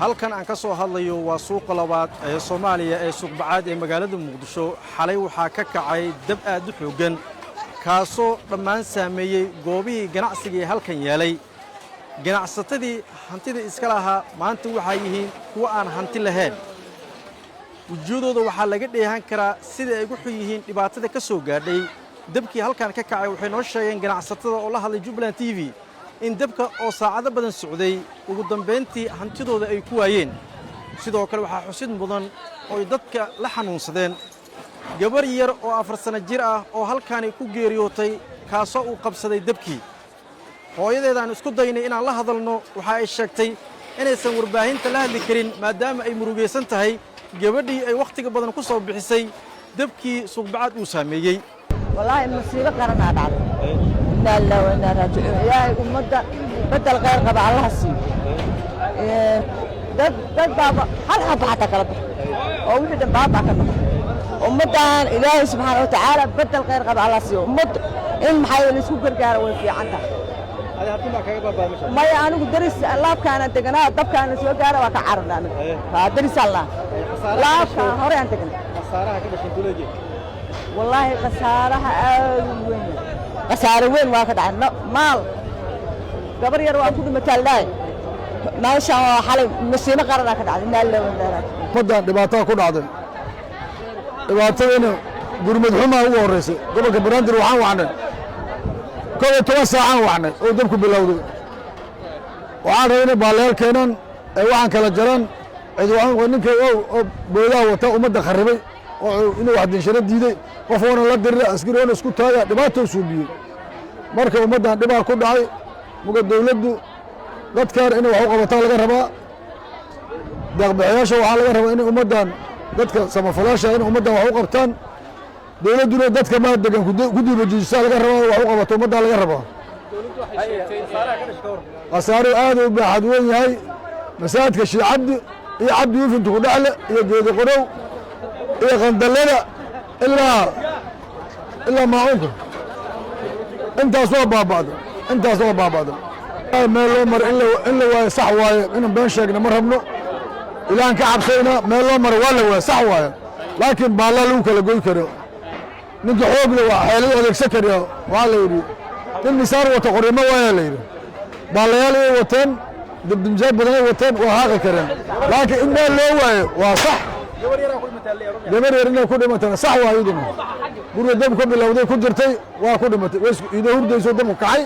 halkan aan ka soo hadlayo waa suuqa labaad ee Soomaaliya ee suuq bacaad ee magaalada Muqdisho xalay waxa ka kacay dab aad u xooggan kaasoo dhammaan saameeyay goobihii ganacsiga ee halkan yeelay ganacsatadii hantida iska lahaa maanta waxay yihiin kuwa aan hanti lahayn wujudooda waxa laga dheehan karaa sida ay ugu xun yihiin dhibaatada ka soo gaadhay dabkii halkan ka kacay waxay noo sheegeen ganacsatada oo la hadlay Jubaland TV in dabka oo saacado badan socday ugu dambeyntii hantidooda ay ku waayeen sidoo kale waxa xusid mudan oo dadka la xanuunsadeen gabar yar oo 4 sano jir ah oo halkaan ku geeriyootay kaasoo uu qabsaday dabkii hooyadeedaan isku daynay inaan la hadalno waxa ay sheegtay inaysan warbaahinta la hadli karin maadaama ay murugaysan tahay gabadhii ay waqtiga badan ku soo bixisay dabkii suuq bacaad uu saameeyay والله مصيبة قرنا بعد لا لا وإنا راجعون يا أمدا بدل غير قبع الله السيد دد بابا هل حبحتك كلب أو ولد بابا كلب أمدا إلهي سبحانه وتعالى بدل غير قبع الله السيد أمد إن محيل يسوق الجار وفي عنده هذا هتما كيف بابا مش ما أنا درس الله كان أنت جنا دب كان يسوق الجار وكعرض أنا فدرس الله لا كان هوري أنت جنا خسارة كده شنتولجي والله خسارها وين خسارة وين واخد عنا مال قبر يروح كل متلاي ما شاء الله حالي مسينا قرنا كده عنا لا ولا مدة دبعتها كل عدد دبعتها قرمد حما هو الرئيس قبل كبراندر وعان وعنا كل توسع عان وعنا ودمكم باللود وعان هنا بالله كينان وعان كلا جران عدوان ونك أو بولا وتا ومدة خربي inuu wax dinsharad diiday qof oo la diray askariyoon isku taaya dhibaato suubiyo marka ummadan dhibaato ku dhacay muga dawladdu dadkaan inay wax u qabataan laga rabaa daqbixiyaasha waxa laga rabaa in ummadan dadka samafalaasha in ummadan wax u qabtaan dawladduna dadka ma degan ku diibajiisa laga rabaa wax u qabato ummadan laga rabaa asaaro aad u baaxad weyn yahay masaajidka Sheekh Cabdi iyo Cabdi Yuufin ku dhaxle iyo geedo qorow إيه غندلنا إلا معونك أنت أصوب بعض أنت أصوب بعض ما الأمر إلا صح واي إنه بين شيء مرهبنا إلى أن كعب سينا ما الأمر ولا صح واي لكن بالله لوك لقول كره نجي حوق له حيله هذاك سكر يا وعلى يري النسار وتقري ما ويا ليري بالله يلي وتن ضد مجاب بدنا وتن وهذا كره لكن إن اللي هو وصح gabar yarina ku dhimatay sax waa idin guriga dabka bilowday ku jirtay waa ku dhimatay idoo hurdayso dabka kacay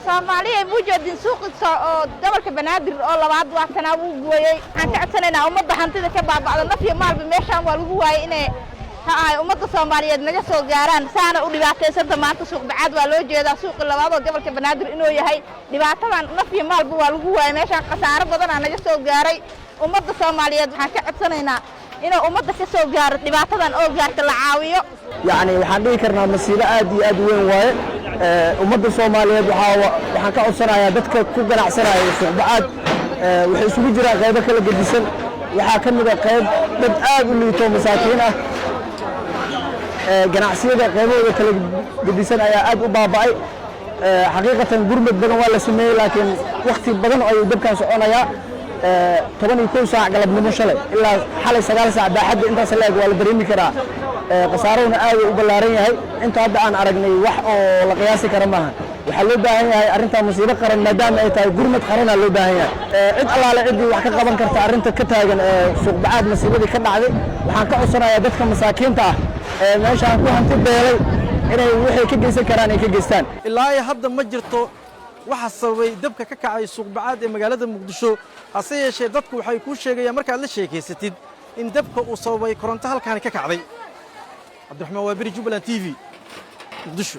Soomaaliya muujadin suuqa oo gobolka Banaadir oo labaad waa kana uu gooyay aan ka codsanaynaa ummadda hantida ka baabacda naf iyo maalba meeshaan waa lagu waayay inay ummadda Soomaaliyeed naga soo gaaraan saana u dhibaataysan maanta suuq bacaad waa loo jeedaa suuqa labaad oo gobolka Banaadir inuu yahay dhibaatadan naf iyo maalba waa lagu waayay meeshaan khasaaro badan naga soo gaaray ummadda Soomaaliyeed waxaan ka codsanaynaa inuu ummadda ka soo gaaro dhibaatadan oo gaarta la caawiyo يعني waxaan dhigi karnaa masiibo aad iyo aad weyn waaye ummadda Soomaaliyeed waxaan ka codsanayaa dadka ku ganacsanaya suuq bacaad waxay isugu jiraan qaybo kala gedisan waxaa ka mid ah qayb dad aad u liito masaakiin ah ganacsiyada qaybahooda kala gedisan ayaa aad u baaba'ay xaqiiqatan gurmad badan waa la sameeyay laakiin waqti badan ayuu dabkan soconayaa 12 saac galabnimo shalay ilaa xalay 9 saac baaxadda intaas leeg waa la dareemi karaa qasaarowna aad u ballaaran yahay inta hadda aan aragnay wax oo la qiyaasi kara maaha waxa loo baahan yahay arrinta musiibo qaran maadaama ay tahay gurmad qaran loo baahan yahay cid allaale cidii wax ka qaban karta arrinta ka taagan suuq bacaad masiibadii ka dhacday waxaan ka codsanayaa dadka masaakiinta ah meeshaan ku hanti beelay inay wixii ka geysan karaan ay ka geystaan ilaa hadda ma jirto waxa sababay dabka ka kacay suuq bacaad ee magaalada Muqdisho hase yeeshee dadku waxay ku sheegayaan markaad la sheekeysatid in dabka uu sababay koronto halkaan ka kacday Cabdiraxmaan Waabiri Jubaland TV Muqdisho